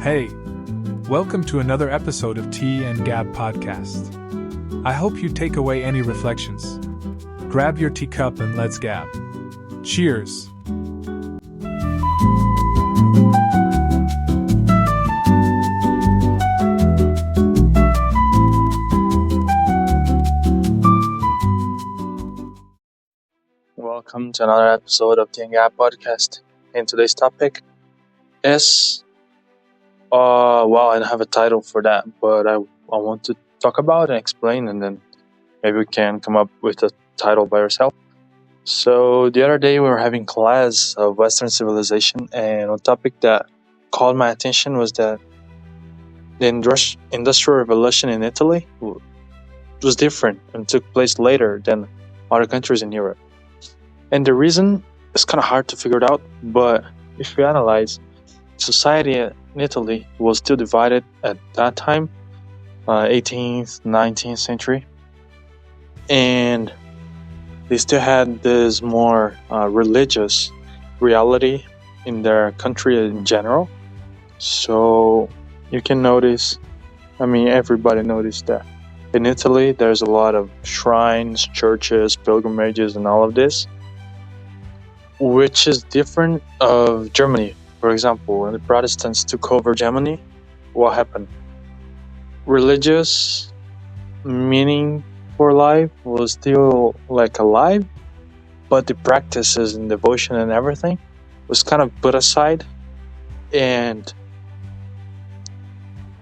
Hey, welcome to another episode of Tea&Gab Podcast. I hope you take away any reflections. Grab your teacup and let's gab. Cheers! Welcome to another episode of Tea&Gab Podcast. And today's topic is, I don't have a title for that, but I want to talk about and explain, and then maybe we can come up with a title by ourselves. So the other day we were having class of Western civilization, and a topic that called my attention was that the Industrial Revolution in Italy was different and took place later than other countries in Europe. And the reason is kind of hard to figure it out, but if you analyze, society in Italy was still divided at that time, 18th, 19th century, and they still had this more religious reality in their country in general. So you can notice, everybody noticed that in Italy there's a lot of shrines, churches, pilgrimages, and all of this, which is different of Germany. For example, when the Protestants took over Germany, what happened? Religious meaning for life was still alive, but the practices and devotion and everything was kind of put aside, and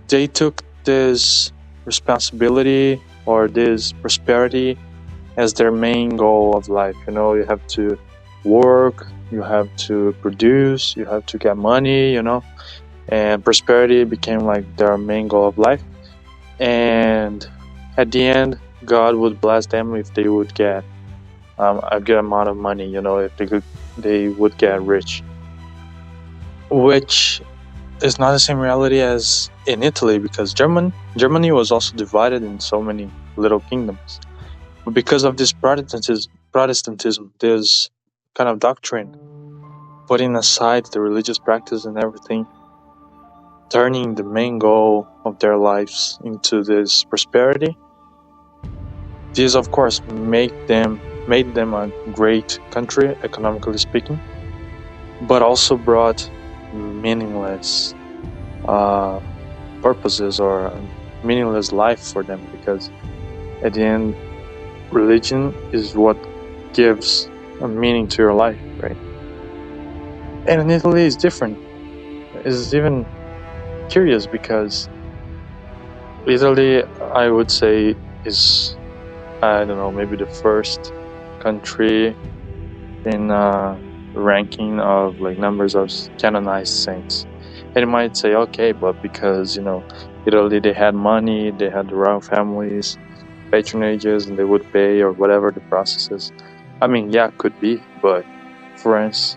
they took this responsibility or this prosperity as their main goal of life. You have to work, you have to produce, you have to get money, and prosperity became their main goal of life. And at the end, God would bless them if they would get a good amount of money, if they would get rich, which is not the same reality as in Italy, because Germany was also divided in so many little kingdoms. But because of this Protestantism, this kind of doctrine, putting aside the religious practice and everything, turning the main goal of their lives into this prosperity, this of course made them a great country, economically speaking, but also brought meaningless purposes or meaningless life for them, because at the end, religion is what gives a meaning to your life, right? And in Italy it's different. It's even curious because Italy, I would say, is, maybe the first country in ranking of numbers of canonized saints. And you might say, okay, but because Italy, they had money, they had the royal families, patronages, and they would pay or whatever the process is. Could be, but France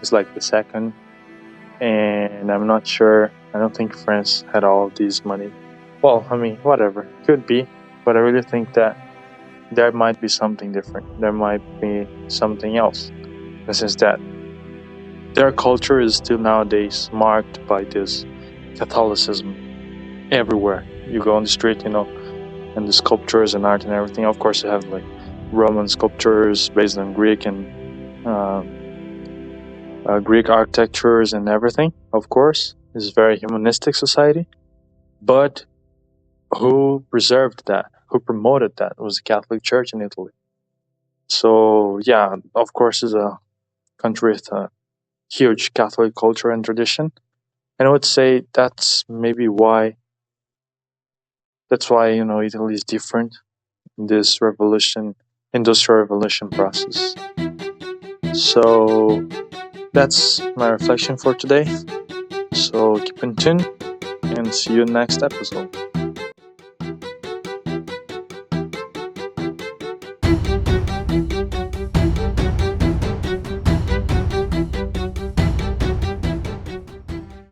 is the second, and I'm not sure. I don't think France had all of this money. Well, whatever, could be, but I really think that there might be something different. There might be something else, in the sense that their culture is still nowadays marked by this Catholicism everywhere. You go on the street, and the sculptures and art and everything. Of course, you have Roman sculptures based on Greek and Greek architectures and everything. Of course, it's a very humanistic society, but who preserved that? Who promoted that? It was the Catholic Church in Italy. So yeah, of course, it's a country with a huge Catholic culture and tradition, and I would say that's maybe why. That's why Italy is different in this industrial revolution process. So that's my reflection for today. So keep in tune and see you next episode.